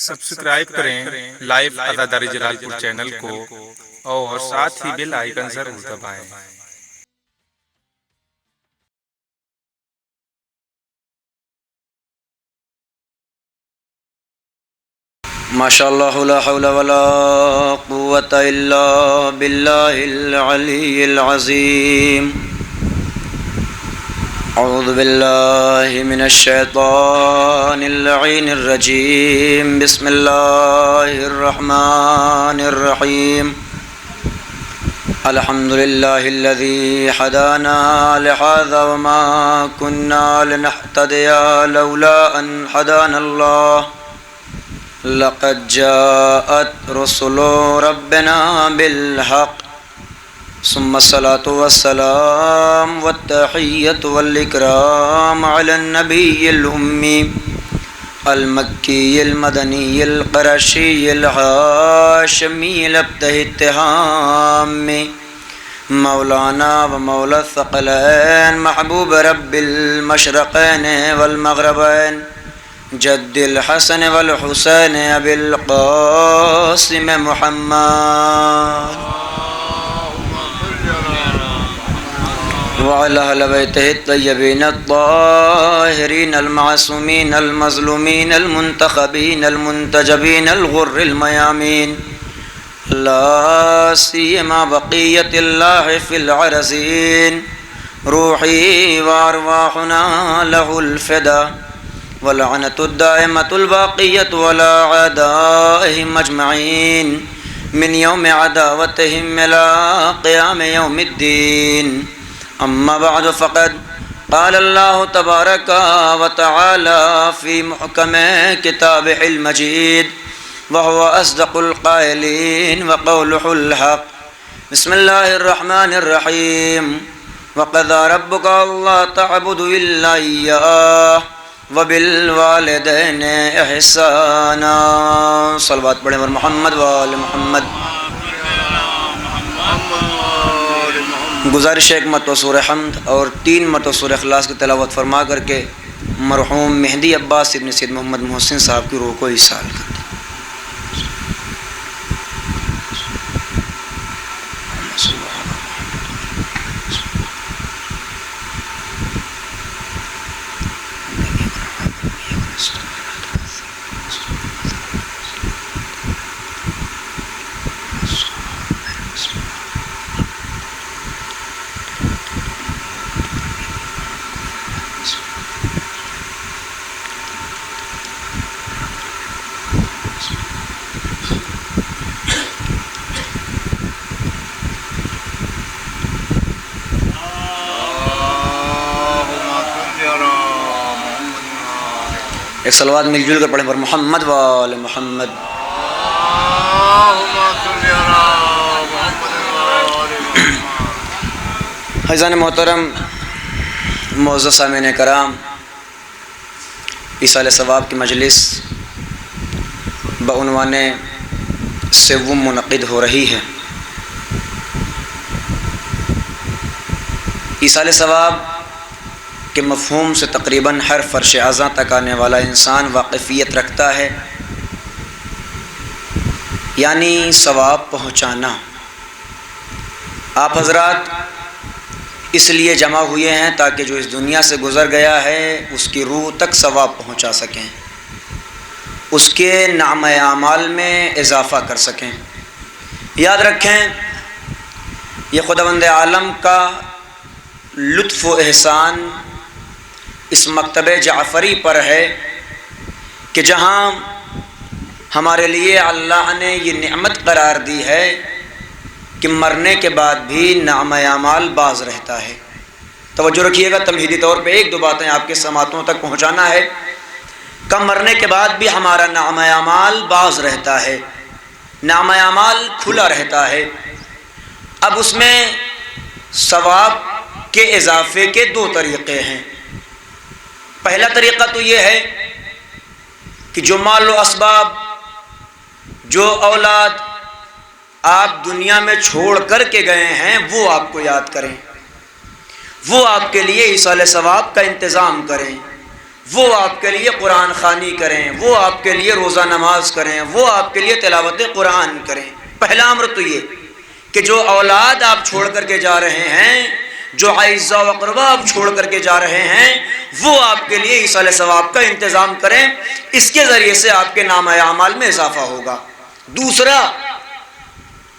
Subscribe کریں live عزاداری جلال پور channel کو اور ساتھ ہی بیل آئیکن ضرور دبائیں۔ ماشاء اللہ لا حول ولا قوة الا باللہ العلی العظیم۔ اعوذ باللہ من الشیطان اللعین الرجیم، بسم اللہ الرحمن الرحیم۔ الحمد للہ الذی حدانا لہذا وما كنا لنہتدی لولا ان حدانا اللہ، لقد جاءت رسل ربنا بالحق، ثم الصلاة والسلام والتحية والإكرام على النبي الأمي المكي المدني القرشي الهاشمي الابتهي التهامي، مولانا ومولى الثقلين محبوب رب المشرقين والمغربين، جد الحسن والحسين أبي القاسم محمد وعلى أهل بيته الطيبين الطاهرين المعصومين المظلومين المنتخبين المنتجبين الغر الميامين، لا سيما بقية الله في العرزين، روحي وأرواحنا له الفدا، ولعنة الدائمة الباقية ولا عدائهم أجمعين من يوم عداوتهم إلى قيام يوم الدين، أما بعد فقد قال الله تبارك وتعالى في محكم كتابه المجيد وهو أصدق القائلين وقوله الحق، بسم الله الرحمن الرحيم، وقضى ربك ألا تعبدوا إلا إياه وبالوالدین احسانا۔ صلوات پڑھیں اور محمد وآل محمد۔ گزارش ایک مرتبہ سورہ حمد اور 3 مرتبہ سورہ اخلاص کی تلاوت فرما کر کے مرحوم مہدی عباس ابن سید محمد محسن صاحب کی روح کو ایصال کر دیں۔ ایک صلوات مل جل کر پڑھیں پر محمد وآل محمد۔ حضران محترم، معزز سامعین کرام، ایصال ثواب کی مجلس بعنوان سوم منعقد ہو رہی ہے۔ ایصال ثواب کے مفہوم سے تقریباً ہر فرش اعضاء تک آنے والا انسان واقفیت رکھتا ہے، یعنی ثواب پہنچانا۔ آپ حضرات اس لیے جمع ہوئے ہیں تاکہ جو اس دنیا سے گزر گیا ہے اس کی روح تک ثواب پہنچا سکیں، اس کے نعمۂ اعمال میں اضافہ کر سکیں۔ یاد رکھیں، یہ خداوند عالم کا لطف و احسان اس مکتب جعفری پر ہے کہ جہاں ہمارے لیے اللہ نے یہ نعمت قرار دی ہے کہ مرنے کے بعد بھی نعمۂ اعمال باز رہتا ہے۔ توجہ رکھیے گا، تمہیدی طور پہ 1-2 باتیں آپ کے سماعتوں تک پہنچانا ہے۔ کم مرنے کے بعد بھی ہمارا نعمۂ اعمال باز رہتا ہے، نعمۂ اعمال کھلا رہتا ہے۔ اب اس میں ثواب کے اضافے کے 2 طریقے ہیں۔ پہلا طریقہ تو یہ ہے کہ جو مال و اسباب، جو اولاد آپ دنیا میں چھوڑ کر کے گئے ہیں وہ آپ کو یاد کریں، وہ آپ کے لیے ایصال ثواب کا انتظام کریں، وہ آپ کے لیے قرآن خوانی کریں، وہ آپ کے لیے روزہ نماز کریں، وہ آپ کے لیے تلاوت قرآن کریں۔ پہلا امر تو یہ کہ جو اولاد آپ چھوڑ کر کے جا رہے ہیں، جو اعزاء و اقربا آپ چھوڑ کر کے جا رہے ہیں، وہ آپ کے لیے ایصال ثواب کا انتظام کریں، اس کے ذریعے سے آپ کے نامہ اعمال میں اضافہ ہوگا۔ دوسرا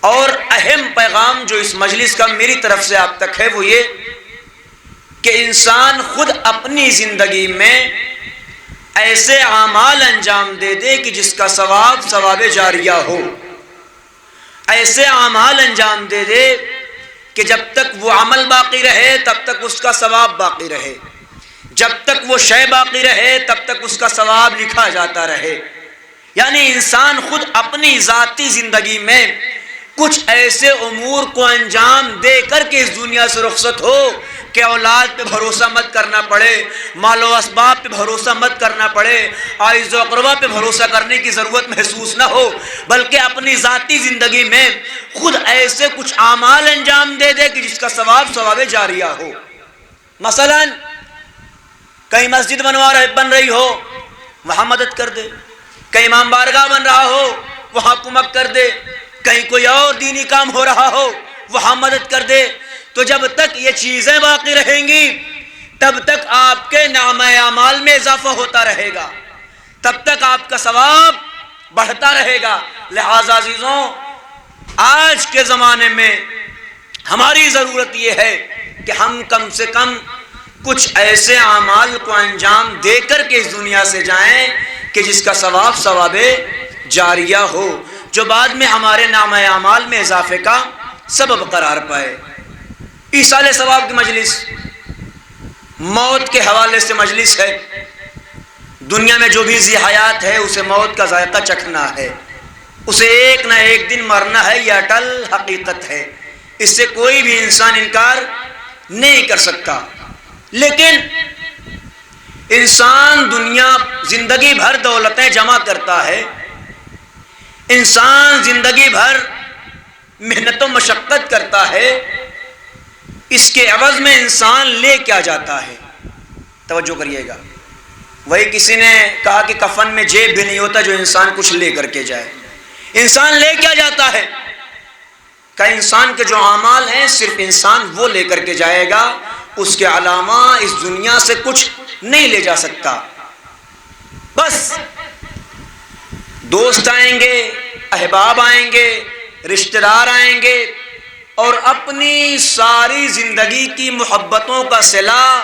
اور اہم پیغام جو اس مجلس کا میری طرف سے آپ تک ہے وہ یہ کہ انسان خود اپنی زندگی میں ایسے اعمال انجام دے دے کہ جس کا ثواب جاریہ ہو، ایسے اعمال انجام دے دے کہ جب تک وہ عمل باقی رہے تب تک اس کا ثواب باقی رہے، جب تک وہ شے باقی رہے تب تک اس کا ثواب لکھا جاتا رہے۔ یعنی انسان خود اپنی ذاتی زندگی میں کچھ ایسے امور کو انجام دے کر کے اس دنیا سے رخصت ہو کہ اولاد پہ بھروسہ مت کرنا پڑے، مال و اسباب پہ بھروسہ مت کرنا پڑے، اعز و اقربا پہ بھروسہ کرنے کی ضرورت محسوس نہ ہو، بلکہ اپنی ذاتی زندگی میں خود ایسے کچھ اعمال انجام دے دے کہ جس کا ثواب جاریہ ہو۔ مثلا کہیں مسجد بن رہی ہو، وہاں مدد کر دے، کہیں امام بارگاہ بن رہا ہو، وہاں کمک کر دے، کہیں کوئی اور دینی کام ہو رہا ہو، وہاں مدد کر دے۔ تو جب تک یہ چیزیں باقی رہیں گی تب تک آپ کے نامہ اعمال میں اضافہ ہوتا رہے گا، تب تک آپ کا ثواب بڑھتا رہے گا۔ لہذا عزیزوں، آج کے زمانے میں ہماری ضرورت یہ ہے کہ ہم کم سے کم کچھ ایسے اعمال کو انجام دے کر کے اس دنیا سے جائیں کہ جس کا ثواب جاریہ ہو، جو بعد میں ہمارے نامہ اعمال میں اضافے کا سبب قرار پائے۔ ایصال ثواب کی مجلس موت کے حوالے سے مجلس ہے۔ دنیا میں جو بھی ذی حیات ہے اسے موت کا ذائقہ چکھنا ہے، اسے ایک نہ ایک دن مرنا ہے، یہ اٹل حقیقت ہے، اس سے کوئی بھی انسان انکار نہیں کر سکتا۔ لیکن انسان زندگی بھر دولتیں جمع کرتا ہے، انسان زندگی بھر محنت و مشقت کرتا ہے، اس کے عوض میں انسان لے کیا جاتا ہے؟ توجہ کریے گا۔ وہی کسی نے کہا کہ کفن میں جیب بھی نہیں ہوتا جو انسان کچھ لے کر کے جائے۔ انسان لے کیا جاتا ہے؟ کہ انسان کے جو اعمال ہیں صرف انسان وہ لے کر کے جائے گا، اس کے علاوہ اس دنیا سے کچھ نہیں لے جا سکتا۔ بس دوست آئیں گے، احباب آئیں گے، رشتہ دار آئیں گے اور اپنی ساری زندگی کی محبتوں کا صلہ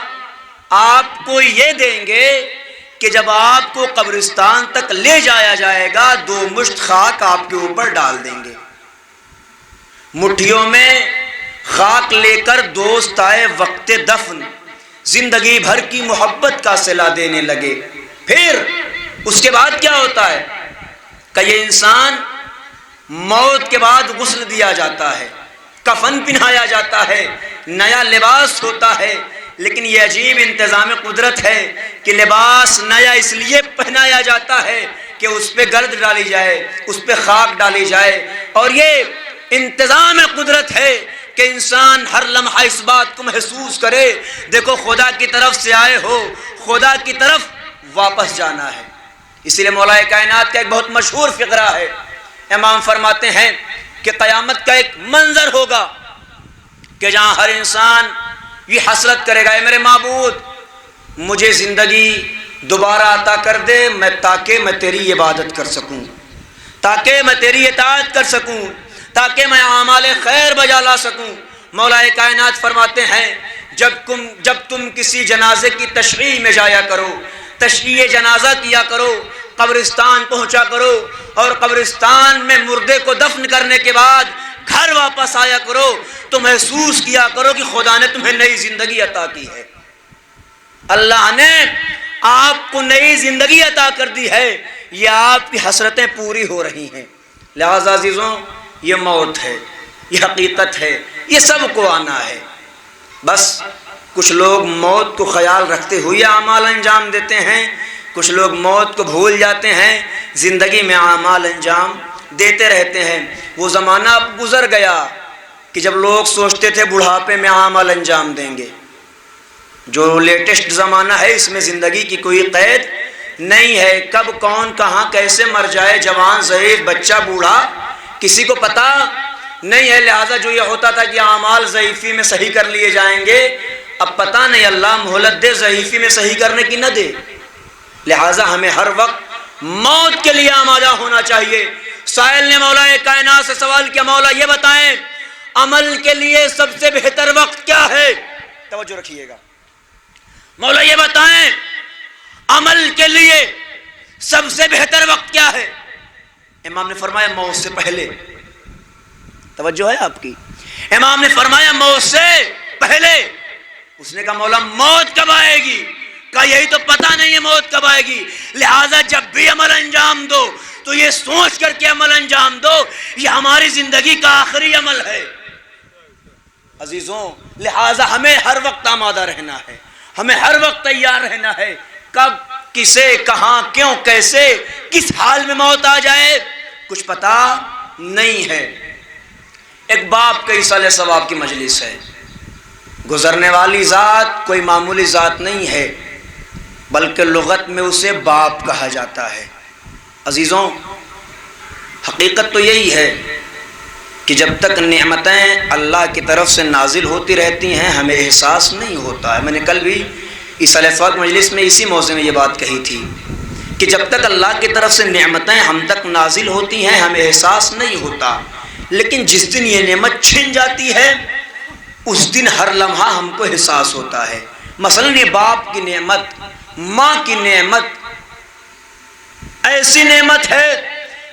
آپ کو یہ دیں گے کہ جب آپ کو قبرستان تک لے جایا جائے گا 2 مشت خاک آپ کے اوپر ڈال دیں گے۔ مٹھیوں میں خاک لے کر دوست آئے وقت دفن، زندگی بھر کی محبت کا صلہ دینے لگے۔ پھر اس کے بعد کیا ہوتا ہے کہ یہ انسان موت کے بعد غسل دیا جاتا ہے، کفن پہنایا جاتا ہے، نیا لباس ہوتا ہے۔ لیکن یہ عجیب انتظام قدرت ہے کہ لباس نیا اس لیے پہنایا جاتا ہے کہ اس پہ گرد ڈالی جائے، اس پہ خاک ڈالی جائے، اور یہ انتظام قدرت ہے کہ انسان ہر لمحہ اس بات کو محسوس کرے، دیکھو خدا کی طرف سے آئے ہو، خدا کی طرف واپس جانا ہے۔ اسی لیے مولا کائنات کا ایک بہت مشہور فقرہ ہے، امام فرماتے ہیں کہ قیامت کا ایک منظر ہوگا کہ جہاں ہر انسان یہ حسرت کرے گا، اے میرے معبود مجھے زندگی دوبارہ عطا کر دے تاکہ میں تیری عبادت کر سکوں، تاکہ میں تیری اطاعت کر سکوں، تاکہ میں اعمال خیر بجا لا سکوں۔ مولا کائنات فرماتے ہیں جب تم کسی جنازے کی تشریح میں جایا کرو، تشریح جنازہ کیا کرو، قبرستان پہنچا کرو، اور قبرستان میں مردے کو دفن کرنے کے بعد گھر واپس آیا کرو تو محسوس کیا کرو کہ خدا نے تمہیں نئی زندگی عطا کی ہے، اللہ نے آپ کو نئی زندگی عطا کر دی ہے، یہ آپ کی حسرتیں پوری ہو رہی ہیں۔ لہذا عزیزوں، یہ موت ہے، یہ حقیقت ہے، یہ سب کو آنا ہے۔ بس کچھ لوگ موت کو خیال رکھتے ہوئے اعمال انجام دیتے ہیں، کچھ لوگ موت کو بھول جاتے ہیں، زندگی میں اعمال انجام دیتے رہتے ہیں۔ وہ زمانہ اب گزر گیا کہ جب لوگ سوچتے تھے بڑھاپے میں اعمال انجام دیں گے، جو لیٹسٹ زمانہ ہے اس میں زندگی کی کوئی قید نہیں ہے، کب کون کہاں کیسے مر جائے، جوان ضعیف بچہ بوڑھا کسی کو پتہ نہیں ہے۔ لہٰذا جو یہ ہوتا تھا کہ اعمال ضعیفی میں صحیح کر لیے جائیں گے، اب پتہ نہیں اللہ مہلت دے ضعیفی میں صحیح کرنے کی نہ دے۔ لہٰذا ہمیں ہر وقت موت کے لیے آمادہ ہونا چاہیے۔ سائل نے مولا کائنات سے سوال کیا، مولا یہ بتائیں عمل کے لیے سب سے بہتر وقت کیا ہے؟ توجہ رکھیے گا، مولا یہ بتائیں عمل کے لیے سب سے بہتر وقت کیا ہے؟ امام نے فرمایا موت سے پہلے۔ توجہ ہے آپ کی؟ امام نے فرمایا موت سے پہلے۔ اس نے کہا مولا موت کب آئے گی؟ کہا یہی تو پتہ نہیں ہے موت کب آئے گی، لہٰذا جب بھی عمل انجام دو تو یہ سوچ کر کے عمل انجام دو یہ ہماری زندگی کا آخری عمل ہے۔ عزیزوں، لہٰذا ہمیں ہر وقت آمادہ رہنا ہے، ہمیں ہر وقت تیار رہنا ہے۔ کب، کسے، کہاں، کیوں، کیسے، کس حال میں موت آ جائے کچھ پتہ نہیں ہے۔ ایک باپ کئی سال ثواب کی مجلس ہے، گزرنے والی ذات کوئی معمولی ذات نہیں ہے، بلکہ لغت میں اسے باپ کہا جاتا ہے۔ عزیزوں، حقیقت تو یہی ہے کہ جب تک نعمتیں اللہ کی طرف سے نازل ہوتی رہتی ہیں ہمیں احساس نہیں ہوتا ہے۔ میں نے کل بھی اس الفاظ مجلس میں اسی موضوع میں یہ بات کہی تھی کہ جب تک اللہ کی طرف سے نعمتیں ہم تک نازل ہوتی ہیں ہمیں احساس نہیں ہوتا، لیکن جس دن یہ نعمت چھن جاتی ہے اس دن ہر لمحہ ہم کو احساس ہوتا ہے۔ مثلا یہ باپ کی نعمت، ماں کی نعمت ایسی نعمت ہے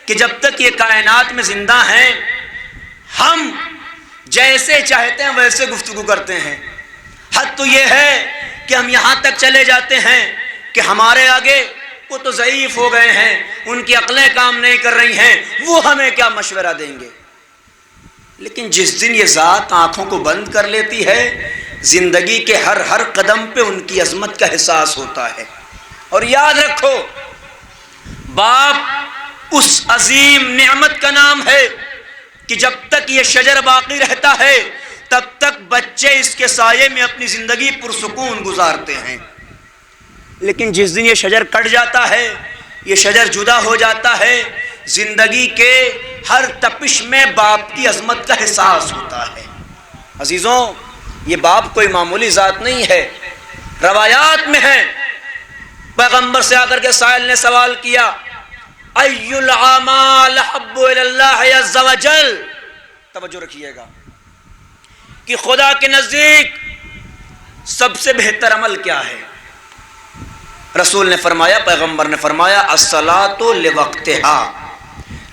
کہ جب تک یہ کائنات میں زندہ ہیں ہم جیسے چاہتے ہیں ویسے گفتگو کرتے ہیں۔ حد تو یہ ہے کہ ہم یہاں تک چلے جاتے ہیں کہ ہمارے آگے وہ تو ضعیف ہو گئے ہیں، ان کی عقلیں کام نہیں کر رہی ہیں، وہ ہمیں کیا مشورہ دیں گے۔ لیکن جس دن یہ ذات آنکھوں کو بند کر لیتی ہے زندگی کے ہر قدم پہ ان کی عظمت کا احساس ہوتا ہے۔ اور یاد رکھو باپ اس عظیم نعمت کا نام ہے کہ جب تک یہ شجر باقی رہتا ہے تب تک بچے اس کے سائے میں اپنی زندگی پرسکون گزارتے ہیں، لیکن جس دن یہ شجر کٹ جاتا ہے، یہ شجر جدا ہو جاتا ہے، زندگی کے ہر تپش میں باپ کی عظمت کا احساس ہوتا ہے۔ عزیزوں، یہ باپ کوئی معمولی ذات نہیں ہے، روایات میں ہے۔ پیغمبر سے آ کر کے سائل نے سوال کیا ای الاعمال احب الی اللہ عز وجل، توجہ رکھیے گا کہ خدا کے نزدیک سب سے بہتر عمل کیا ہے؟ رسول نے فرمایا، پیغمبر نے فرمایا الصلاۃ لوقتها،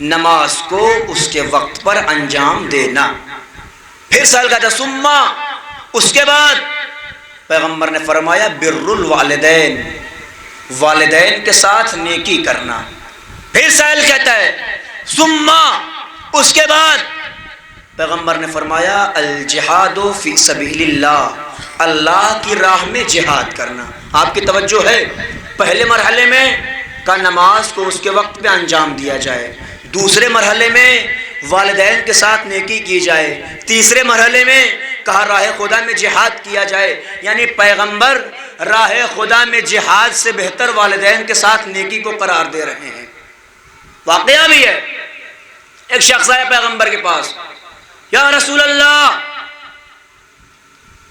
نماز کو اس کے وقت پر انجام دینا۔ پھر سائل کا تھا ثم، اس کے بعد پیغمبر نے فرمایا بر الوالدین، والدین کے ساتھ نیکی کرنا۔ پھر سائل کہتا ہے ثم، اس کے بعد پیغمبر نے فرمایا الجہاد فی سبیل اللہ، اللہ کی راہ میں جہاد کرنا۔ آپ کی توجہ ہے، پہلے مرحلے میں کا نماز کو اس کے وقت پہ انجام دیا جائے، دوسرے مرحلے میں والدین کے ساتھ نیکی کی جائے، تیسرے مرحلے میں کہا راہ خدا میں جہاد کیا جائے۔ یعنی پیغمبر راہ خدا میں جہاد سے بہتر والدین کے ساتھ نیکی کو قرار دے رہے ہیں۔ واقعہ بھی ہے، ایک شخص آیا پیغمبر کے پاس، یا رسول اللہ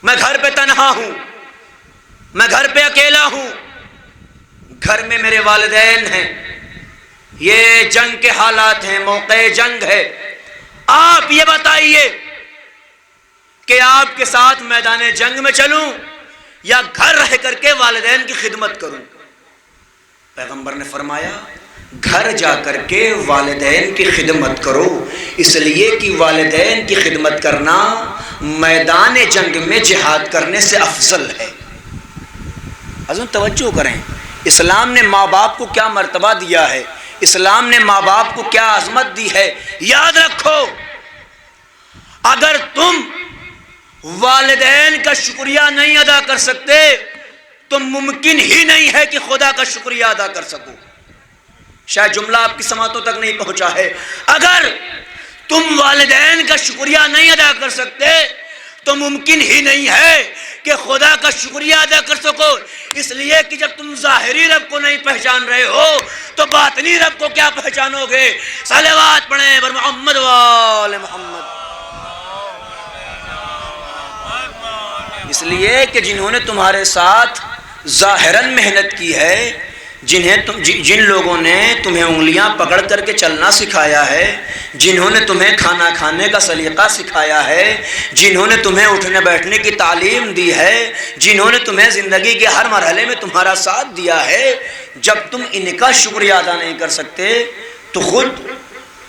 میں گھر پہ تنہا ہوں، میں گھر پہ اکیلا ہوں، گھر میں میرے والدین ہیں، یہ جنگ کے حالات ہیں، موقع جنگ ہے، آپ یہ بتائیے کہ آپ کے ساتھ میدان جنگ میں چلوں یا گھر رہ کر کے والدین کی خدمت کروں؟ پیغمبر نے فرمایا گھر جا کر کے والدین کی خدمت کرو، اس لیے کہ والدین کی خدمت کرنا میدان جنگ میں جہاد کرنے سے افضل ہے۔ حضرت توجہ کریں، اسلام نے ماں باپ کو کیا مرتبہ دیا ہے، اسلام نے ماں باپ کو کیا عظمت دی ہے۔ یاد رکھو اگر تم والدین کا شکریہ نہیں ادا کر سکتے تو ممکن ہی نہیں ہے کہ خدا کا شکریہ ادا کر سکو۔ شاید جملہ آپ کی سماعتوں تک نہیں پہنچا ہے، اگر تم والدین کا شکریہ نہیں ادا کر سکتے تو ممکن ہی نہیں ہے کہ خدا کا شکریہ ادا کر سکو، اس لیے کہ جب تم ظاہری رب کو نہیں پہچان رہے ہو تو باطنی رب کو کیا پہچانو گے؟ صلوات پڑھیں بر محمد وآل محمد۔ اس لیے کہ جنہوں نے تمہارے ساتھ ظاہراً محنت کی ہے، جن لوگوں نے تمہیں انگلیاں پکڑ کر کے چلنا سکھایا ہے، جنہوں نے تمہیں کھانا کھانے کا سلیقہ سکھایا ہے، جنہوں نے تمہیں اٹھنے بیٹھنے کی تعلیم دی ہے، جنہوں نے تمہیں زندگی کے ہر مرحلے میں تمہارا ساتھ دیا ہے، جب تم ان کا شکریہ ادا نہیں کر سکتے تو خود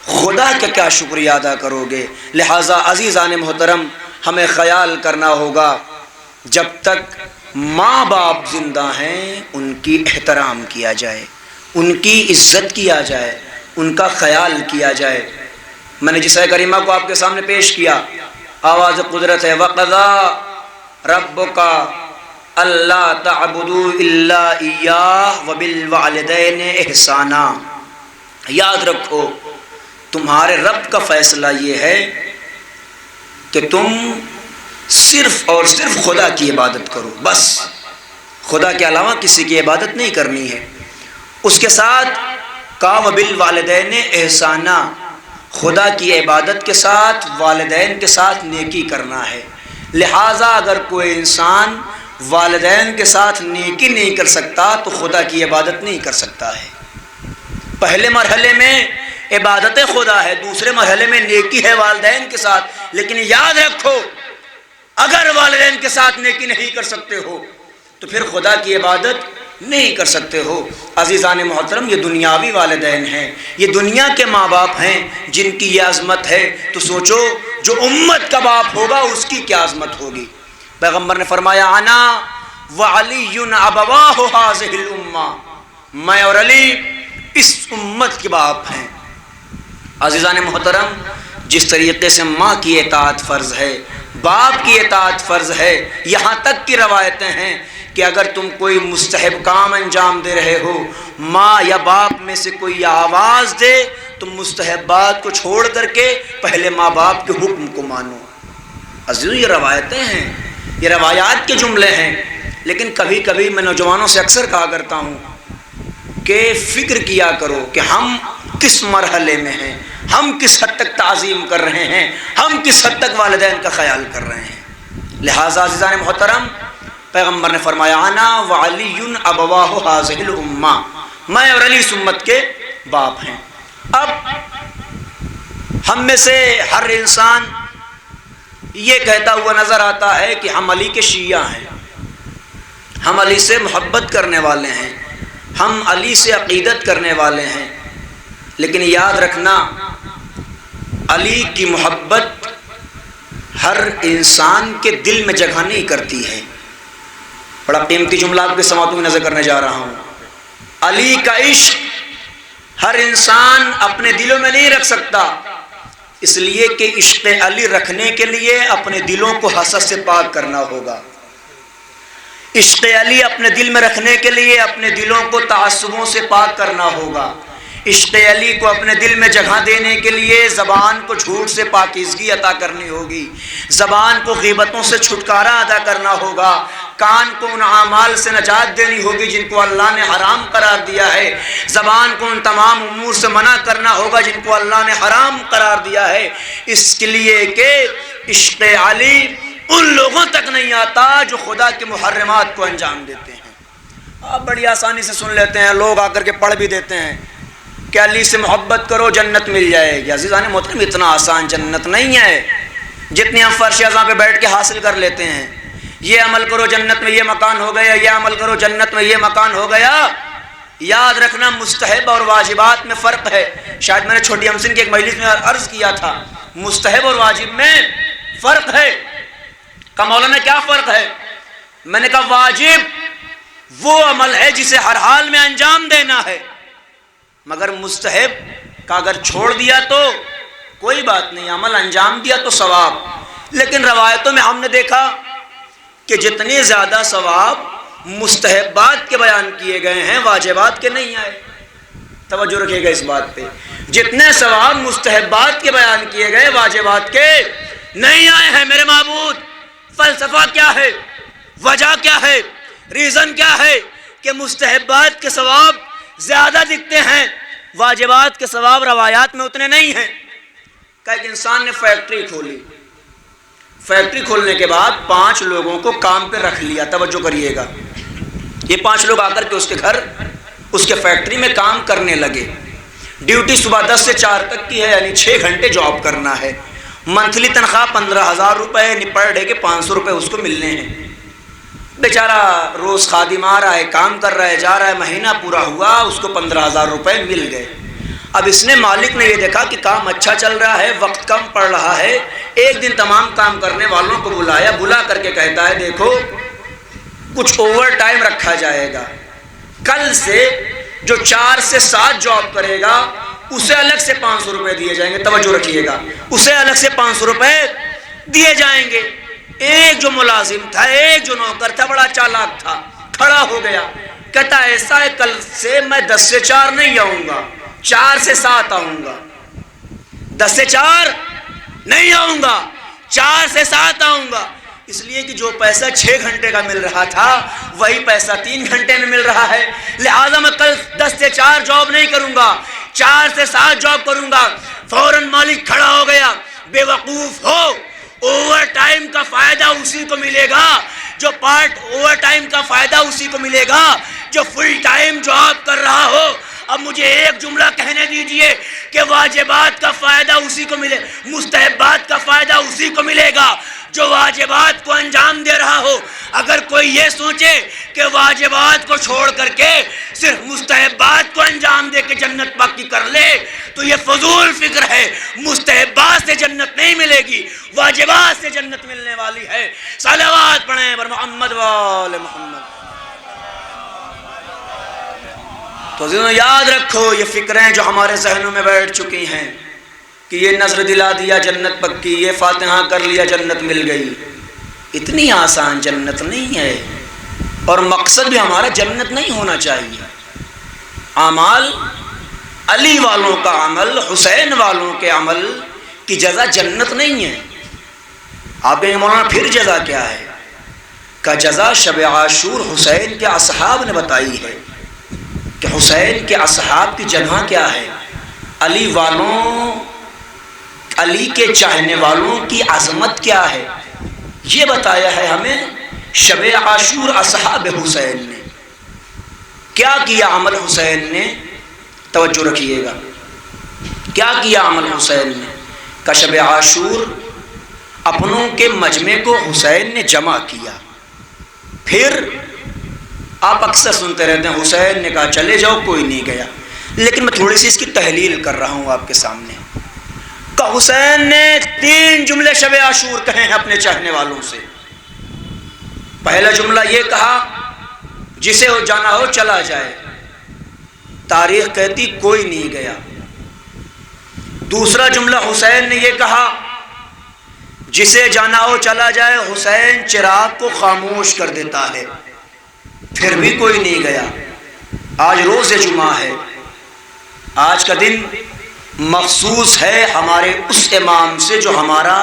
خدا کا کیا شکریہ ادا کرو گے؟ لہٰذا عزیزان محترم، ہمیں خیال کرنا ہوگا جب تک ماں باپ زندہ ہیں ان کی احترام کیا جائے، ان کی عزت کیا جائے، ان کا خیال کیا جائے۔ میں نے جس آیت کریمہ کو آپ کے سامنے پیش کیا، آواز قدرت ہے، وَقَضَىٰ رَبُّكَ أَلَّا تَعْبُدُوا إِلَّا إِيَّاهُ وَبِالْوَالِدَيْنِ إِحْسَانًا۔ یاد رکھو تمہارے رب کا فیصلہ یہ ہے کہ تم صرف اور صرف خدا کی عبادت کرو، بس خدا کے علاوہ کسی کی عبادت نہیں کرنی ہے۔ اس کے ساتھ کا وبالوالدین احسانہ، خدا کی عبادت کے ساتھ والدین کے ساتھ نیکی کرنا ہے۔ لہٰذا اگر کوئی انسان والدین کے ساتھ نیکی نہیں کر سکتا تو خدا کی عبادت نہیں کر سکتا ہے۔ پہلے مرحلے میں عبادت خدا ہے، دوسرے مرحلے میں نیکی ہے والدین کے ساتھ، لیکن یاد رکھو اگر والدین کے ساتھ نیکی نہیں کر سکتے ہو تو پھر خدا کی عبادت نہیں کر سکتے ہو۔ عزیزان محترم، یہ دنیاوی والدین ہیں، یہ دنیا کے ماں باپ ہیں جن کی یہ عظمت ہے، تو سوچو جو امت کا باپ ہوگا اس کی کیا عظمت ہوگی۔ پیغمبر نے فرمایا انا وعلی ابواہ ھذہ الامہ، میں اور علی اس امت کے باپ ہیں۔ عزیزان محترم، جس طریقے سے ماں کی اطاعت فرض ہے، باپ کی اطاعت فرض ہے، یہاں تک کی روایتیں ہیں کہ اگر تم کوئی مستحب کام انجام دے رہے ہو، ماں یا باپ میں سے کوئی آواز دے، تم مستحبات کو چھوڑ کر کے پہلے ماں باپ کے حکم کو مانو۔ عزیزو، یہ روایتیں ہیں، یہ روایات کے جملے ہیں، لیکن کبھی کبھی میں نوجوانوں سے اکثر کہا کرتا ہوں کہ فکر کیا کرو کہ ہم کس مرحلے میں ہیں، ہم کس حد تک تعظیم کر رہے ہیں، ہم کس حد تک والدین کا خیال کر رہے ہیں۔ لہٰذا عزیزان محترم، پیغمبر نے فرمایا انا وعلی ابواہ ھذہ الامہ، میں اور علی اس امت کے باپ ہیں۔ اب ہم میں سے ہر انسان یہ کہتا ہوا نظر آتا ہے کہ ہم علی کے شیعہ ہیں، ہم علی سے محبت کرنے والے ہیں، ہم علی سے عقیدت کرنے والے ہیں، لیکن یاد رکھنا علی کی محبت ہر انسان کے دل میں جگہ نہیں کرتی ہے۔ بڑا قیمتی جملہ آپ کے سماعتوں میں نظر کرنے جا رہا ہوں۔ علی کا عشق ہر انسان اپنے دلوں میں نہیں رکھ سکتا، اس لیے کہ عشق علی رکھنے کے لیے اپنے دلوں کو حسد سے پاک کرنا ہوگا۔ عشق علی اپنے دل میں رکھنے کے لیے اپنے دلوں کو تعصبوں سے پاک کرنا ہوگا۔ عشق علی کو اپنے دل میں جگہ دینے کے لیے زبان کو جھوٹ سے پاکیزگی عطا کرنی ہوگی، زبان کو غیبتوں سے چھٹکارا ادا کرنا ہوگا، کان کو ان اعمال سے نجات دینی ہوگی جن کو اللہ نے حرام قرار دیا ہے، زبان کو ان تمام امور سے منع کرنا ہوگا جن کو اللہ نے حرام قرار دیا ہے، اس کے لیے کہ عشق علی ان لوگوں تک نہیں آتا جو خدا کے محرمات کو انجام دیتے ہیں۔ آپ بڑی آسانی سے سن لیتے ہیں، لوگ آ کر کے پڑھ بھی دیتے ہیں کہ علی سے محبت کرو جنت مل جائے گی۔ عزیزان محترم، اتنا آسان جنت نہیں ہے جتنی ہم فرش اعظم پہ بیٹھ کے حاصل کر لیتے ہیں۔ یہ عمل کرو جنت میں یہ مکان ہو گیا، یہ عمل کرو جنت میں یہ مکان ہو گیا۔ یاد رکھنا مستحب اور واجبات میں فرق ہے۔ شاید میں نے چھوٹی ہمسن کی ایک مجلس میں عرض کیا تھا، مستحب اور واجب میں فرق ہے۔ کہ مولانا کیا فرق ہے؟ میں نے کہا واجب وہ عمل ہے جسے ہر حال میں انجام دینا ہے، مگر مستحب کا اگر چھوڑ دیا تو کوئی بات نہیں، عمل انجام دیا تو ثواب۔ لیکن روایتوں میں ہم نے دیکھا کہ جتنے زیادہ ثواب مستحبات کے بیان کیے گئے ہیں واجبات کے نہیں آئے۔ توجہ رکھیے گا اس بات پہ، جتنے ثواب مستحبات کے بیان کیے گئے واجبات کے نہیں آئے ہیں۔ میرے معبود فلسفہ کیا ہے، وجہ کیا ہے، ریزن کیا ہے کہ مستحبات کے ثواب زیادہ دکھتے ہیں، واجبات کے ثواب روایات میں اتنے نہیں ہیں؟ کہ ایک انسان نے فیکٹری کھولی، فیکٹری کھولنے کے بعد 5 لوگوں کو کام پہ رکھ لیا. توجہ کریے گا، یہ 5 لوگ آ کر کے اس کے گھر، اس کے فیکٹری میں کام کرنے لگے. ڈیوٹی صبح 10 سے 4 تک کی ہے، یعنی 6 گھنٹے جاب کرنا ہے. منتھلی تنخواہ 15,000 روپے، پر ڈے کے 500 روپے اس کو ملنے ہیں. بیچارہ روز خادم آ رہا ہے، کام کر رہا ہے، جا رہا ہے، مہینہ پورا ہوا، اس کو 15,000 روپے مل گئے. اب اس نے، مالک نے یہ دیکھا کہ کام اچھا چل رہا ہے، وقت کم پڑ رہا ہے. ایک دن تمام کام کرنے والوں کو بلایا، بلا کر کے کہتا ہے دیکھو کچھ اوور ٹائم رکھا جائے گا، کل سے جو 4 سے 7 جاب کرے گا اسے الگ سے 500 روپے دیے جائیں گے. توجہ رکھیے گا، اسے الگ سے 500 روپے دیے جائیں گے. ایک جو ملازم تھا، ایک جو نوکر تھا، بڑا چالاک تھا، کھڑا ہو گیا، کہتا ایسا ہے کل سے میں 10 سے 4 نہیں آؤں گا، 4 سے 7 آؤں گا. 10 سے 4 نہیں آؤں گا، 4 سے 7 آؤں گا. اس لیے کہ جو پیسہ 6 گھنٹے کا مل رہا تھا وہی پیسہ 3 گھنٹے میں مل رہا ہے. لہذا میں کل 10 سے 4 جاب نہیں کروں گا، 4 سے 7 جاب کروں گا. فوراً مالک کھڑا ہو گیا. بے وقوف ہو، اوور ٹائم کا فائدہ اسی کو ملے گا جو پارٹ اوور ٹائم کا فائدہ اسی کو ملے گا جو فل ٹائم جاب کر رہا ہو. اب مجھے ایک جملہ کہنے دیجئے کہ واجبات کا فائدہ اسی کو ملے، مستحبات کا فائدہ اسی کو ملے گا جو واجبات کو انجام دے رہا ہو. اگر کوئی یہ سوچے کہ واجبات کو چھوڑ کر کے صرف مستحبات کو انجام دے کے جنت پاکی کر لے تو یہ فضول فکر ہے. مستحبات سے جنت نہیں ملے گی، واجبات سے جنت ملنے والی ہے. صلوات پڑھیں بر محمد وآل محمد. تو عزیزوں یاد رکھو، یہ فکریں جو ہمارے ذہنوں میں بیٹھ چکی ہیں کہ یہ نظر دلا دیا جنت پکی، یہ فاتحہ کر لیا جنت مل گئی، اتنی آسان جنت نہیں ہے. اور مقصد بھی ہمارا جنت نہیں ہونا چاہیے. اعمال، علی والوں کا عمل، حسین والوں کے عمل کی جزا جنت نہیں ہے. آپ کہیں مولانا پھر جزا کیا ہے؟ کا جزا شب عاشور حسین کے اصحاب نے بتائی ہے کہ حسین کے اصحاب کی جگہ کیا ہے. علی والوں، علی کے چاہنے والوں کی عظمت کیا ہے، یہ بتایا ہے ہمیں شب عاشور اصحاب حسین نے. کیا کیا عمل حسین نے؟ توجہ رکھیے گا، کیا کیا عمل حسین نے؟ کا شب عاشور اپنوں کے مجمع کو حسین نے جمع کیا. پھر آپ اکثر سنتے رہتے ہیں حسین نے کہا چلے جاؤ، کوئی نہیں گیا. لیکن میں تھوڑی سی اس کی تحلیل کر رہا ہوں آپ کے سامنے. کہ حسین نے 3 جملے شب عاشور کہے ہیں اپنے چاہنے والوں سے. پہلا جملہ یہ کہا جسے ہو جانا ہو چلا جائے، تاریخ کہتی کوئی نہیں گیا. دوسرا جملہ حسین نے یہ کہا جسے جانا ہو چلا جائے، حسین چراغ کو خاموش کر دیتا ہے، پھر بھی کوئی نہیں گیا. آج روز جمعہ ہے، آج کا دن مخصوص ہے ہمارے اس امام سے جو ہمارا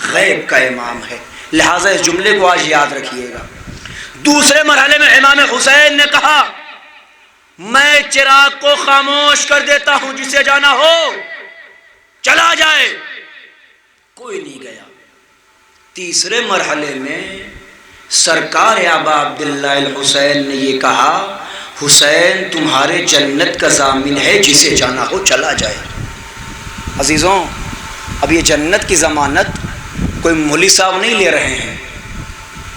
غیب کا امام ہے. لہٰذا اس جملے کو آج یاد رکھیے گا. دوسرے مرحلے میں امام حسین نے کہا میں چراغ کو خاموش کر دیتا ہوں، جسے جانا ہو چلا جائے، کوئی نہیں گیا. تیسرے مرحلے میں سرکار ابا عبداللہ الحسین نے یہ کہا حسین تمہارے جنت کا ضامن ہے، جسے جانا ہو چلا جائے. عزیزوں اب یہ جنت کی ضمانت کوئی مولوی صاحب نہیں لے رہے ہیں،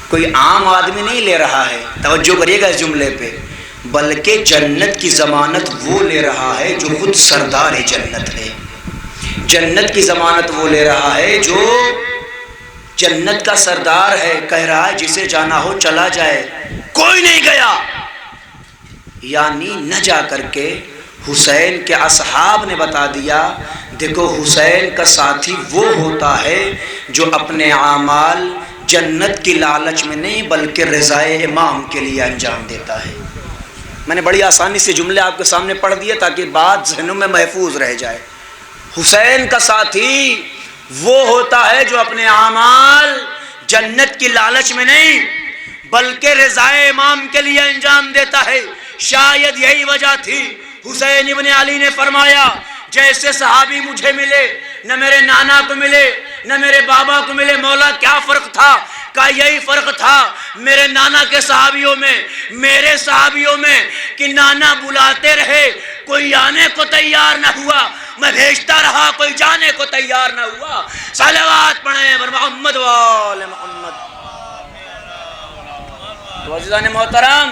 کوئی عام آدمی نہیں لے رہا ہے. توجہ کریے گا اس جملے پہ. بلکہ جنت کی ضمانت وہ لے رہا ہے جو خود سردار جنت ہے. جنت کی ضمانت وہ لے رہا ہے جو جنت کا سردار ہے. کہہ رہا ہے جسے جانا ہو چلا جائے، کوئی نہیں گیا. یعنی نہ جا کر کے حسین کے اصحاب نے بتا دیا دیکھو حسین کا ساتھی وہ ہوتا ہے جو اپنے اعمال جنت کی لالچ میں نہیں بلکہ رضائے امام کے لیے انجام دیتا ہے. میں نے بڑی آسانی سے جملے آپ کے سامنے پڑھ دیے تاکہ بات ذہنوں میں محفوظ رہ جائے. حسین کا ساتھی وہ ہوتا ہے جو اپنے اعمال جنت کی لالچ میں نہیں بلکہ رضائے امام کے لیے انجام دیتا ہے۔ شاید یہی وجہ تھی حسین ابن علی نے فرمایا جیسے صحابی مجھے ملے نہ میرے نانا کو ملے نہ میرے بابا کو ملے، مولا کیا فرق تھا؟ کہا یہی فرق تھا میرے نانا کے صحابیوں میں میرے صحابیوں میں کہ نانا بلاتے رہے کوئی آنے کو تیار نہ ہوا، میں بھیجتا رہا کوئی جانے کو تیار نہ ہوا۔ صلوات پڑھیں بر محمد وآل محمد۔ تو عزیزان محترم،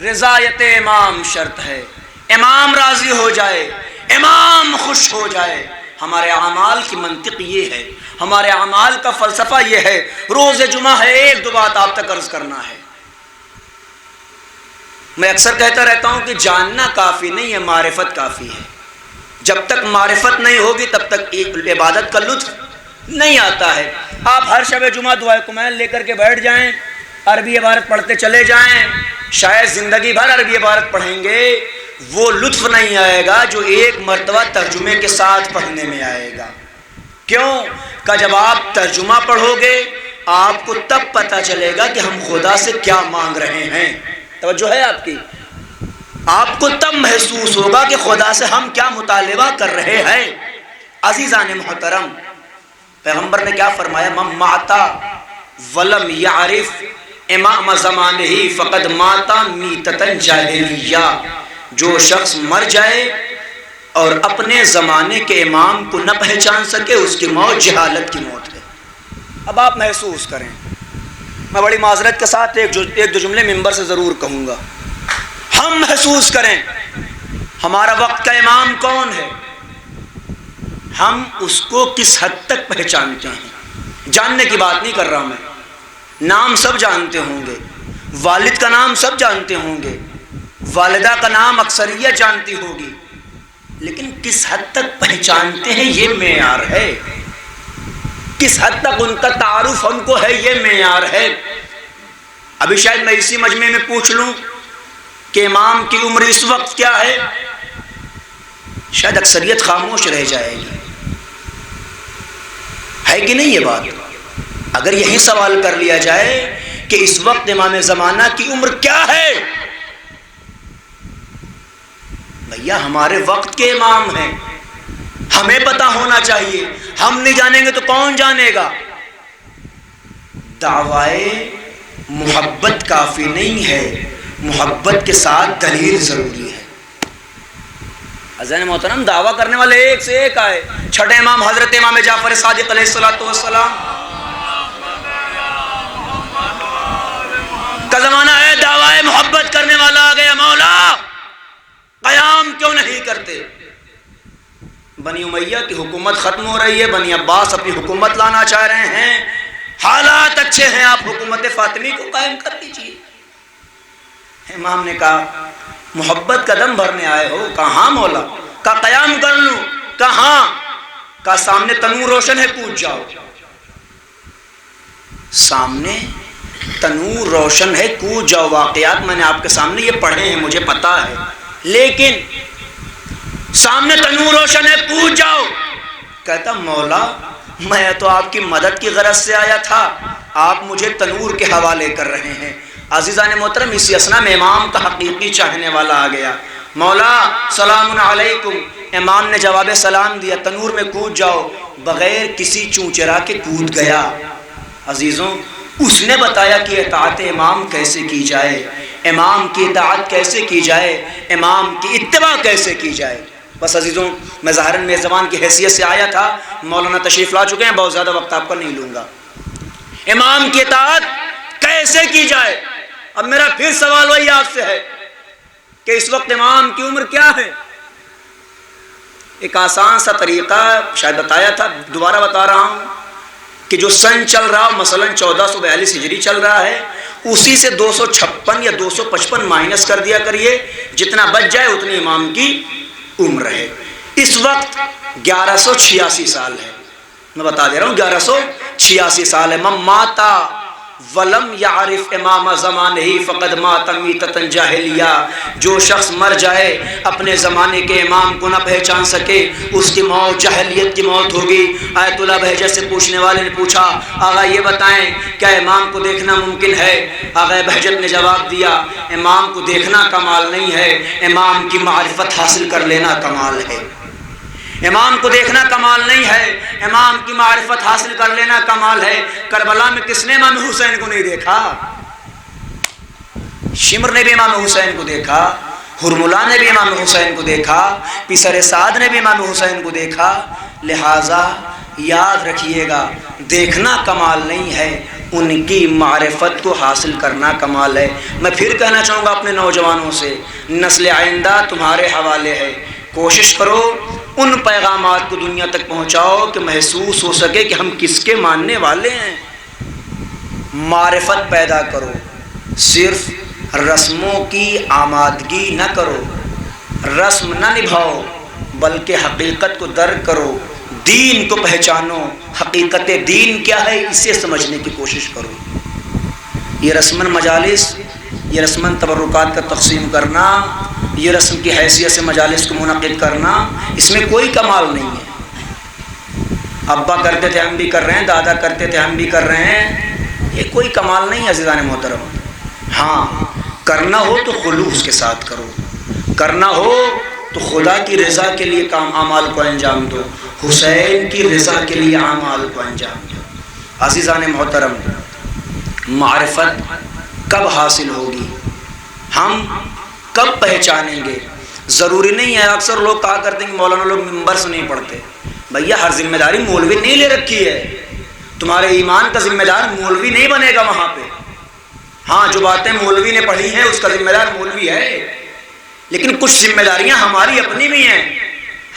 رضایت امام شرط ہے، امام راضی ہو جائے، امام خوش ہو جائے۔ ہمارے اعمال کی منطق یہ ہے، ہمارے اعمال کا فلسفہ یہ ہے۔ روز جمعہ ہے، ایک دو بات آپ تک عرض کرنا ہے۔ میں اکثر کہتا رہتا ہوں کہ جاننا کافی نہیں ہے، معرفت کافی ہے۔ جب تک معرفت نہیں ہوگی تب تک عبادت کا لطف نہیں آتا ہے۔ آپ ہر شب جمعہ دعائے کمیل لے کر کے بیٹھ جائیں، عربی عبارت پڑھتے چلے جائیں، شاید زندگی بھر عربی عبارت پڑھیں گے، وہ لطف نہیں آئے گا جو ایک مرتبہ ترجمے کے ساتھ پڑھنے میں آئے گا۔ کیوں کہ جب آپ ترجمہ پڑھو گے آپ کو تب پتہ چلے گا کہ ہم خدا سے کیا مانگ رہے ہیں۔ توجہ ہے آپ کی؟ آپ کو تب محسوس ہوگا کہ خدا سے ہم کیا مطالبہ کر رہے ہیں۔ عزیزان محترم، پیغمبر نے کیا فرمایا؟ من مات ولم یعرف امام زمانہ فقد مات میتۃ جاہلیہ۔ جو شخص مر جائے اور اپنے زمانے کے امام کو نہ پہچان سکے اس کی موت جہالت کی موت ہے۔ اب آپ محسوس کریں، میں بڑی معذرت کے ساتھ ایک دو جملے ممبر سے ضرور کہوں گا۔ ہم محسوس کریں ہمارا وقت کا امام کون ہے، ہم اس کو کس حد تک پہچانتے ہیں۔ جاننے کی بات نہیں کر رہا میں، نام سب جانتے ہوں گے، والد کا نام سب جانتے ہوں گے، والدہ کا نام اکثریت جانتی ہوگی، لیکن کس حد تک پہچانتے ہیں یہ معیار ہے، کس حد تک ان کا تعارف ہم کو ہے یہ معیار ہے۔ ابھی شاید میں اسی مجمع میں پوچھ لوں کہ امام کی عمر اس وقت کیا ہے، شاید اکثریت خاموش رہ جائے گی، ہے کہ نہیں یہ بات؟ اگر یہی سوال کر لیا جائے کہ اس وقت امام زمانہ کی عمر کیا ہے، بھیا ہمارے وقت کے امام ہیں، ہمیں پتہ ہونا چاہیے، ہم نہیں جانیں گے تو کون جانے گا؟ دعوائے محبت کافی نہیں ہے، محبت کے ساتھ دلیل ضروری ہے۔ عزیزان محترم، دعویٰ کرنے والے ایک سے ایک آئے، چھٹے امام حضرت امام جعفر صادق علیہ السلام کا زمانہ ہے، دعوائے محبت کرنے والا آ گیا، مولا قیام کیوں نہیں کرتے؟ بنی امیہ کی حکومت ختم ہو رہی ہے، بنی عباس اپنی حکومت لانا چاہ رہے ہیں، حالات اچھے ہیں، آپ حکومت فاطمی کو قائم کر دیجیے۔ امام نے کہا محبت کا دم بھرنے آئے ہو؟ کہاں مولا؟ کہا قیام کر لوں؟ کہاں؟ کہا سامنے تنور روشن ہے، کود جاؤ۔ سامنے تنور روشن ہے، کود جاؤ۔ واقعات میں نے آپ کے سامنے یہ پڑھے ہیں، مجھے پتا ہے، لیکن سامنے تنور روشن ہے، کود جاؤ۔ کہتا مولا میں تو آپ کی مدد کی غرض سے آیا تھا، آپ مجھے تنور کے حوالے کر رہے ہیں۔ عزیزان محترم، اسی اسنا میں امام کا حقیقی چاہنے والا آ گیا، مولا سلام علیکم۔ امام نے جواب سلام دیا، تنور میں کود جاؤ، بغیر کسی چونچرا کے کود گیا۔ عزیزوں، اس نے بتایا کہ اطاعت امام کیسے کی جائے، امام کی اطاعت کیسے کی جائے، امام کی اتباع کیسے کی جائے۔ بس عزیزوں، میں ظاہراً میزبان کی حیثیت سے آیا تھا، مولانا تشریف لا چکے ہیں، بہت زیادہ وقت آپ کا نہیں لوں گا۔ امام کی اطاعت کیسے کی جائے؟ اب میرا پھر سوال وہی آپ سے ہے کہ اس وقت امام کی عمر کیا ہے؟ ایک آسان سا طریقہ شاید بتایا تھا، دوبارہ بتا رہا ہوں کہ جو سن چل رہا ہو، مثلا 1442 ہجری چل رہا ہے، اسی سے 256 یا 255 مائنس کر دیا کریے، جتنا بچ جائے اتنی امام کی عمر ہے۔ اس وقت 1186 سال ہے، میں بتا دے رہا ہوں 1186 سال ہے۔ من ماتا ولم یعرف امام زمانہ فقد مات میتۃ جاہلیہ، جو شخص مر جائے اپنے زمانے کے امام کو نہ پہچان سکے اس کی موت جاہلیت کی موت ہوگی۔ آیت اللہ بہجت سے پوچھنے والے نے پوچھا آقا یہ بتائیں کیا امام کو دیکھنا ممکن ہے؟ آقا بہجت نے جواب دیا امام کو دیکھنا کمال نہیں ہے، امام کی معرفت حاصل کر لینا کمال ہے۔ امام کو دیکھنا کمال نہیں ہے، امام کی معرفت حاصل کر لینا کمال ہے۔ کربلا میں کس نے امام حسین کو نہیں دیکھا؟ شمر نے بھی امام حسین کو دیکھا، ہرملا نے بھی امام حسین کو دیکھا، پیسر سعد نے بھی امام حسین کو دیکھا۔ لہٰذا یاد رکھیے گا دیکھنا کمال نہیں ہے، ان کی معرفت کو حاصل کرنا کمال ہے۔ میں پھر کہنا چاہوں گا اپنے نوجوانوں سے، نسل آئندہ تمہارے حوالے ہے، کوشش کرو ان پیغامات کو دنیا تک پہنچاؤ کہ محسوس ہو سکے کہ ہم کس کے ماننے والے ہیں۔ معرفت پیدا کرو، صرف رسموں کی آمادگی نہ کرو، رسم نہ نبھاؤ بلکہ حقیقت کو درک کرو، دین کو پہچانو، حقیقت دین کیا ہے اسے سمجھنے کی کوشش کرو۔ یہ رسماً مجالس، یہ رسماً تبرکات کا تقسیم کرنا، یہ رسم کی حیثیت سے مجالس کو منعقد کرنا، اس میں کوئی کمال نہیں ہے۔ ابا کرتے تھے ہم بھی کر رہے ہیں، دادا کرتے تھے ہم بھی کر رہے ہیں، یہ کوئی کمال نہیں ہے عزیزان محترم۔ ہاں کرنا ہو تو خلوص کے ساتھ کرو، کرنا ہو تو خدا کی رضا کے لیے کام اعمال کو انجام دو، حسین کی رضا کے لیے اعمال کو انجام دو۔ عزیزان محترم، معرفت کب حاصل ہوگی، ہم کب پہچانیں گے؟ ضروری نہیں ہے، اکثر لوگ کہا کرتے ہیں کہ مولانا لوگ منبر سے نہیں پڑھتے۔ بھیا ہر ذمہ داری مولوی نہیں لے رکھی ہے، تمہارے ایمان کا ذمہ دار مولوی نہیں بنے گا وہاں پہ۔ ہاں جو باتیں مولوی نے پڑھی ہیں اس کا ذمہ دار مولوی ہے، لیکن کچھ ذمہ داریاں ہماری اپنی بھی ہیں۔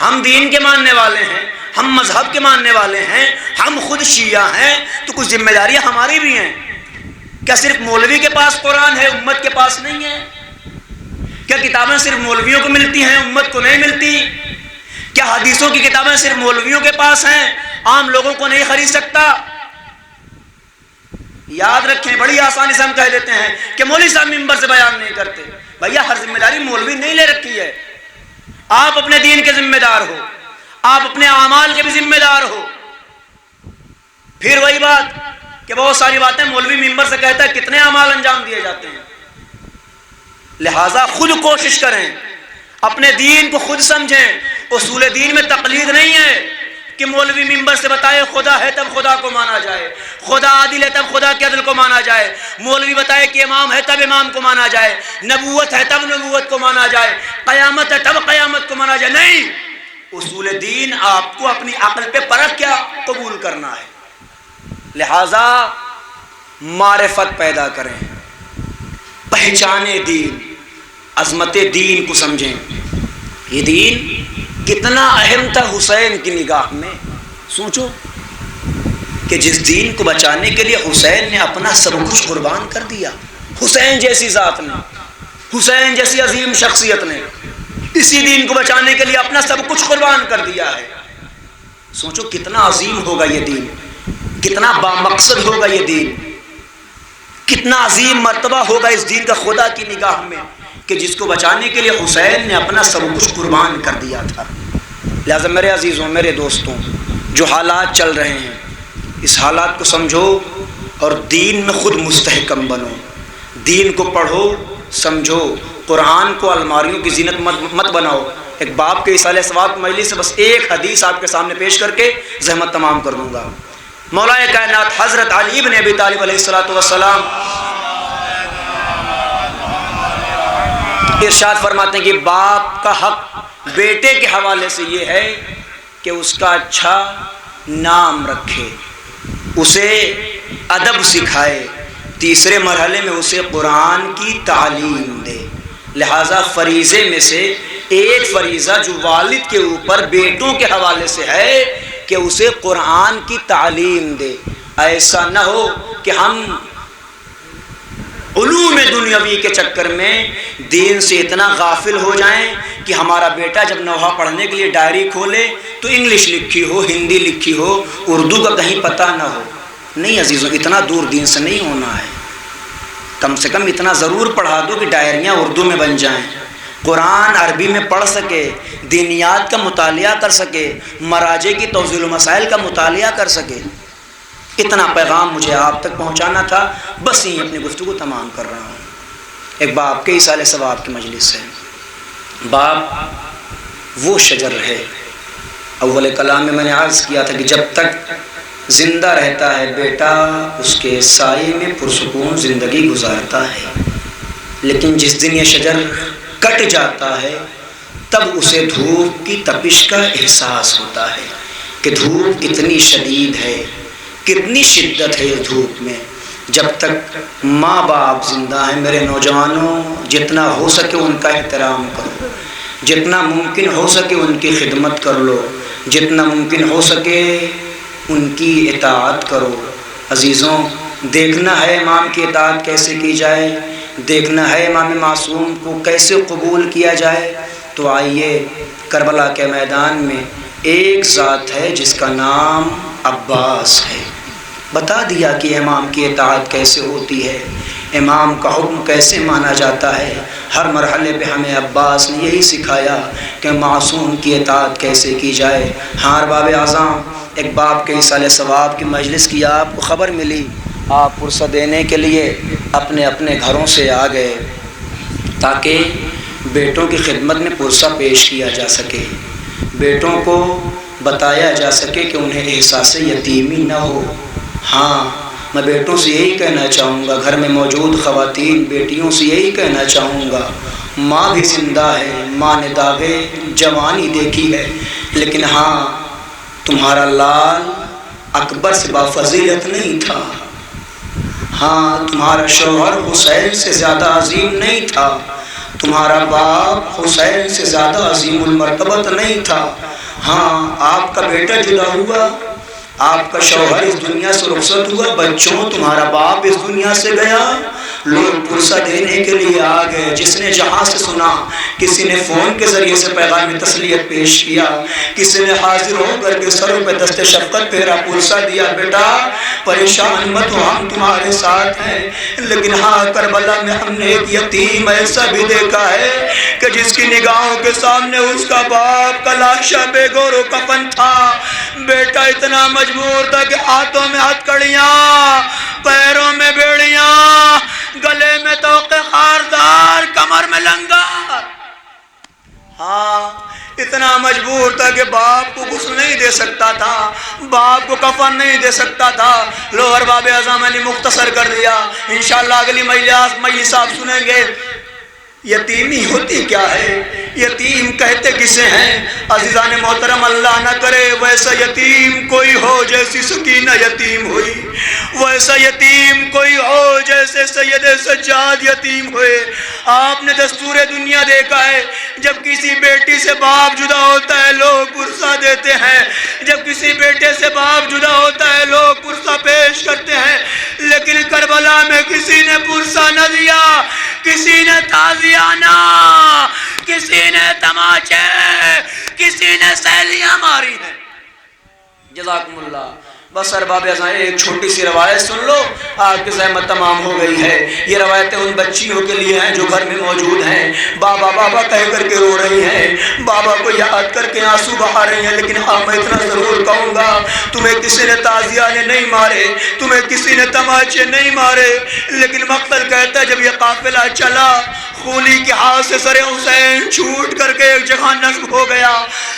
ہم دین کے ماننے والے ہیں، ہم مذہب کے ماننے والے ہیں، ہم خود شیعہ ہیں، تو کچھ ذمہ داریاں ہماری بھی ہیں۔ کیا صرف مولوی کے پاس قرآن ہے امت کے پاس نہیں ہے؟ کیا کتابیں صرف مولویوں کو ملتی ہیں امت کو نہیں ملتی؟ کیا حدیثوں کی کتابیں صرف مولویوں کے پاس ہیں عام لوگوں کو نہیں خرید سکتا؟ یاد رکھیں، بڑی آسانی سے ہم کہہ دیتے ہیں کہ مولوی صاحب منبر سے بیان نہیں کرتے۔ بھیا ہر ذمہ داری مولوی نہیں لے رکھی ہے، آپ اپنے دین کے ذمہ دار ہو، آپ اپنے اعمال کے بھی ذمہ دار ہو۔ پھر وہی بات کہ بہت ساری باتیں مولوی منبر سے کہتا ہے، کتنے اعمال انجام دیے جاتے ہیں۔ لہٰذا خود کوشش کریں، اپنے دین کو خود سمجھیں۔ اصول دین میں تقلید نہیں ہے کہ مولوی منبر سے بتائے خدا ہے تب خدا کو مانا جائے، خدا عادل ہے تب خدا کے عدل کو مانا جائے، مولوی بتائے کہ امام ہے تب امام کو مانا جائے، نبوت ہے تب نبوت کو مانا جائے، قیامت ہے تب قیامت کو مانا جائے۔ نہیں، اصول دین آپ کو اپنی عقل پہ پرکھ کیا قبول کرنا ہے۔ لہٰذا معرفت پیدا کریں، پہچانے دین، عظمت دین کو سمجھیں۔ یہ دین کتنا اہم تھا حسین کی نگاہ میں، سوچو کہ جس دین کو بچانے کے لیے حسین نے اپنا سب کچھ قربان کر دیا۔ حسین جیسی ذات نے، حسین جیسی عظیم شخصیت نے اسی دین کو بچانے کے لیے اپنا سب کچھ قربان کر دیا ہے۔ سوچو کتنا عظیم ہوگا یہ دین، کتنا بامقصد ہوگا یہ دین، کتنا عظیم مرتبہ ہوگا اس دین کا خدا کی نگاہ میں کہ جس کو بچانے کے لیے حسین نے اپنا سب کچھ قربان کر دیا تھا۔ لہٰذا میرے عزیزوں، میرے دوستوں، جو حالات چل رہے ہیں اس حالات کو سمجھو اور دین میں خود مستحکم بنو، دین کو پڑھو، سمجھو، قرآن کو الماریوں کی زینت مت بناؤ۔ ایک باپ کے اصالہ ثواب مجلس سے بس ایک حدیث آپ کے سامنے پیش کر کے زحمت تمام کر دوں گا۔ مولا کائنات حضرت علی بن ابی طالب علیہ الصلوۃ والسلام ارشاد فرماتے ہیں کہ باپ کا حق بیٹے کے حوالے سے یہ ہے کہ اس کا اچھا نام رکھے، اسے ادب سکھائے، تیسرے مرحلے میں اسے قرآن کی تعلیم دے۔ لہٰذا فریضے میں سے ایک فریضہ جو والد کے اوپر بیٹوں کے حوالے سے ہے کہ اسے قرآن کی تعلیم دے۔ ایسا نہ ہو کہ ہم علوم دنیاوی کے چکر میں دین سے اتنا غافل ہو جائیں کہ ہمارا بیٹا جب نوحہ پڑھنے کے لیے ڈائری کھولے تو انگلش لکھی ہو، ہندی لکھی ہو، اردو کا کہیں پتہ نہ ہو۔ نہیں عزیزوں، اتنا دور دین سے نہیں ہونا ہے. کم سے کم اتنا ضرور پڑھا دو کہ ڈائریاں اردو میں بن جائیں، قرآن عربی میں پڑھ سکے، دینیات کا مطالعہ کر سکے، مراجع کی توضیح المسائل کا مطالعہ کر سکے. اتنا پیغام مجھے آپ تک پہنچانا تھا، بس یہیں اپنی گفتگو تمام کر رہا ہوں. ایک باپ کے ایصال ثواب کی مجلس ہے. باپ وہ شجر ہے، اول کلام میں میں نے عرض کیا تھا کہ جب تک زندہ رہتا ہے بیٹا اس کے سائے میں پرسکون زندگی گزارتا ہے، لیکن جس دن یہ شجر کٹ جاتا ہے تب اسے دھوپ کی تپش کا احساس ہوتا ہے کہ دھوپ کتنی شدید ہے، کتنی شدت ہے اس دھوپ میں. جب تک ماں باپ زندہ ہیں میرے نوجوانوں، جتنا ہو سکے ان کا احترام کرو، جتنا ممکن ہو سکے ان کی خدمت کر لو، جتنا ممکن ہو سکے ان کی اطاعت کرو. عزیزوں، دیکھنا ہے امام کی اطاعت کیسے کی جائے، دیکھنا ہے امام معصوم کو کیسے قبول کیا جائے. تو آئیے، کربلا کے میدان میں ایک ذات ہے جس کا نام عباس ہے. بتا دیا کہ امام کی اطاعت کیسے ہوتی ہے، امام کا حکم کیسے مانا جاتا ہے. ہر مرحلے پہ ہمیں عباس نے یہی سکھایا کہ معصوم کی اطاعت کیسے کی جائے. ہاں ارباب اعظام، ایک باپ کے ایصال ثواب کی مجلس کی آپ کو خبر ملی، آپ پرسہ دینے کے لیے اپنے اپنے گھروں سے آ گئے تاکہ بیٹوں کی خدمت میں پرسہ پیش کیا جا سکے، بیٹوں کو بتایا جا سکے کہ انہیں احساس یتیمی نہ ہو. ہاں، میں بیٹوں سے یہی کہنا چاہوں گا، گھر میں موجود خواتین بیٹیوں سے یہی کہنا چاہوں گا، ماں بھی زندہ ہے، ماں نے داغے جوانی دیکھی ہے، لیکن ہاں تمہارا لال اکبر سے بافضیلت نہیں تھا، ہاں تمہارا شوہر حسین سے زیادہ عظیم نہیں تھا، تمہارا باپ حسین سے زیادہ عظیم المرتبت نہیں تھا. ہاں، آپ کا بیٹا جدا ہوا، آپ کا شوہر اس دنیا سے رخصت ہوا، بچوں تمہارا باپ اس دنیا سے گیا، لوگ پرسہ دینے کے لیے آ گئے. جس نے جہاں سے سنا، کسی نے فون کے ذریعے سے پیغام تسلیت پیش کیا، کسی نے حاضر ہو کر کے سروں پہ دست شفقت پھیرا، پرسہ دیا، بیٹا پریشان مت ہو، ہم تمہارے ساتھ ہیں. لیکن ہاں، کربلا میں ہم نے ایک یتیم ایسا بھی دیکھا ہے کہ جس کی نگاہوں کے سامنے اس کا باپ کا لاشا بے گور و کفن تھا. بیٹا اتنا مجبور تھا کہ ہاتھوں میں ہتھکڑیاں، پیروں میں بیڑیاں، گلے میں توقے خاردار، کمر میں لنگر. ہاں، اتنا مجبور تھا کہ باپ کو غسل نہیں دے سکتا تھا، باپ کو کفن نہیں دے سکتا تھا. لو ارباب اعظم، میں نے مختصر کر دیا، انشاءاللہ اگلی مجلس آپ سنیں گے. یتیمی ہوتی کیا ہے، یتیم کہتے کسے ہیں؟ عزیزان محترم، اللہ نہ کرے ویسا یتیم کوئی ہو جیسی سکینہ یتیم ہوئی، ویسا یتیم کوئی ہو جیسے سید سجاد یتیم ہوئے. آپ نے دستور دنیا دیکھا ہے، جب کسی بیٹی سے باپ جدا ہوتا ہے لوگ پرسہ دیتے ہیں، جب کسی بیٹے سے باپ جدا ہوتا ہے لوگ پرسہ پیش کرتے ہیں. لیکن کربلا میں کسی نے پرسہ نہ دیا، کسی نے تازیانہ، کسی نے تماچے، کسی نے سیلیاں ماری ہیں. جزاکم اللہ. بس ارباب اعظم، ایک چھوٹی سی روایت سن لو، آپ کی زحمت تمام ہو گئی ہے. یہ روایتیں ان بچیوں کے لیے ہیں جو گھر میں موجود ہیں، بابا بابا کہہ کر کے رو رہی ہیں، بابا کو یاد کر کے آنسو بہا رہی ہیں. لیکن ہاں، میں اتنا ضرور کہوں گا، تمہیں کسی نے تازیانے نہیں مارے، تمہیں کسی نے تماچے نہیں مارے. لیکن مقتل کہتا ہے جب یہ قافلہ چلا، خولی کے ہاتھ سے سر حسین چھوٹ کر کے ایک جگہ نصب ہو گیا،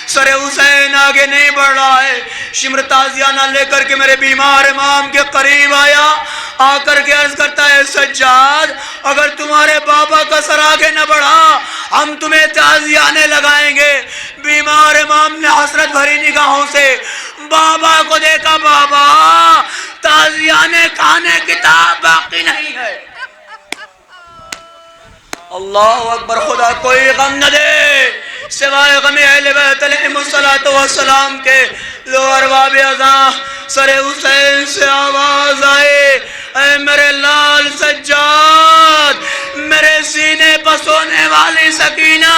سر حسین آگے نہیں بڑھ رہا ہے. شمر تازیانہ لے کر کہ میرے بیمار امام کے قریب آیا، آ کر کے عرض کرتا ہے سجاد، اگر تمہارے بابا کا سر آگے نہ بڑھا ہم تمہیں تازیانے لگائیں گے. بیمار امام نے حسرت بھری نگاہوں سے بابا کو دیکھا، بابا تازیانے کھانے کتاب باقی نہیں ہے. اللہ اکبر. خدا کوئی غم نہ دے سوائے غم اہل بیت علیہم الصلوۃ والسلام کے. لو ارباب اعظم، سر حسین سے آواز آئے، اے میرے لال سجاد، میرے سینے پر سونے والی سکینہ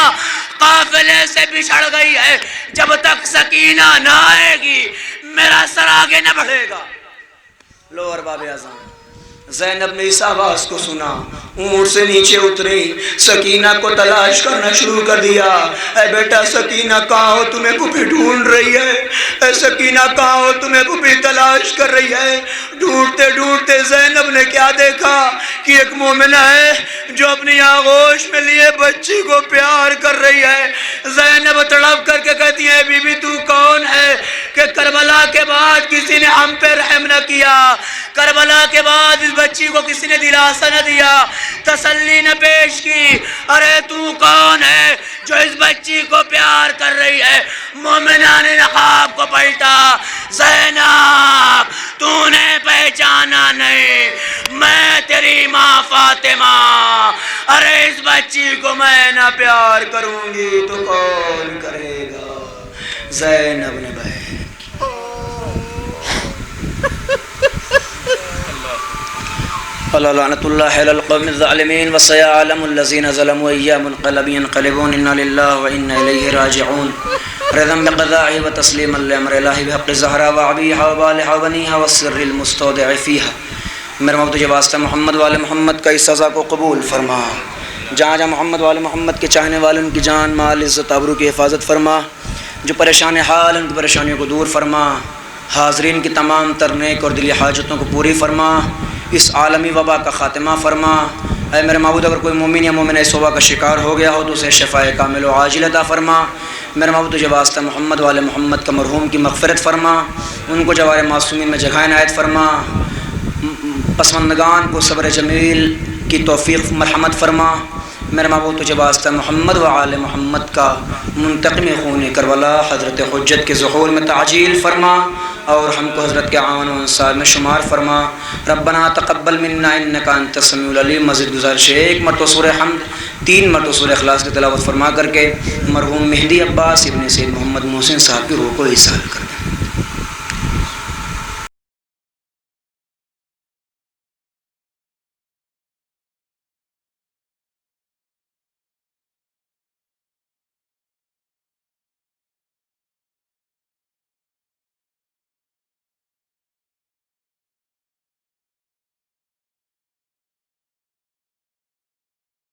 قافلے سے بچھڑ گئی ہے، جب تک سکینہ نہ آئے گی میرا سر آگے نہ بڑھے گا. لو ارباب اعظم، زینب نے اس آواز کو سنا، اونٹ سے نیچے اتری، سکینہ کو تلاش کرنا شروع کر دیا۔ اے بیٹا سکینہ کہاں ہو، تمہیں پھوپھی ڈھونڈ رہی ہے۔ اے سکینہ کہاں ہو، تمہیں پھوپھی تلاش کر رہی ہے۔ ڈھونڈتے ڈھونڈتے زینب نے کیا دیکھا کہ ایک مومنہ ہے جو اپنی آغوش میں لیے بچی کو پیار کر رہی ہے۔ زینب تڑپ کر کے کہتی ہے بی بی تو کون ہے کہ کربلا کے بعد کسی نے ہم پہ رحم نہ کیا، کربلا کے بعد اس بچی کو کسی نے دلاسا نہ دیا، تسلی نہ پیش کی۔ ارے تو کون ہے جو اس بچی کو پیار کر رہی ہے؟ مومنہ نے نقاب کو پلٹا، زینب تو نے پہچانا نہیں، میں تیری ماں فاطمہ۔ ارے اس بچی کو میں نہ پیار کروں گی تو کون کرے گا؟ زینب نے بہن اللہ لعنت اللہ علی القوم الظالمین وسيعلم الذين ظلموا أي منقلب ينقلبون إنا لله وإنا إليه راجعون رضا بقضائه وتسليما لأمر الله بحق الزهراء وعبيها وبالها وبنيها والسر المستودع فيها۔ میرے مولا تجھے واسطہ محمد والے محمد کا اس سزا کو قبول فرما، جہاں جہاں محمد والے محمد کے چاہنے والے ان کی جان مال عزت آبرو کی حفاظت فرما، جو پریشان حال ان کی پریشانیوں کو دور فرما، حاضرین کی تمام تر نیک اور دلی حاجتوں کو پوری فرما، اس عالمی وبا کا خاتمہ فرما۔ اے میرے معبود اگر کوئی مومن یا مومنہ اس وبا کا شکار ہو گیا ہو تو اسے شفاء کامل و عاجل عطا فرما۔ میرے معبود تجھے واسطہ محمد والے محمد کا مرحوم کی مغفرت فرما، ان کو جوار معصومین میں جگہ عنایت فرما، پسماندگان کو صبر جمیل کی توفیق مرحمت فرما۔ میرے معبود تجھے واسطہ محمد و آل محمد کا منتقم خون کربلا حضرت حجت کے ظہور میں تعجیل فرما اور ہم کو حضرت کے عون و انصار میں شمار فرما۔ ربنا تقبل منا انکا انت السمیع العلیم۔ مزید گزارش ہے ایک مرتبہ سورہ حمد 3 مرتبہ سورہ اخلاص کی تلاوت فرما کر کے مرحوم مہدی عباس ابن سید محمد محسن صاحب کی روح کو ایصال کرنا۔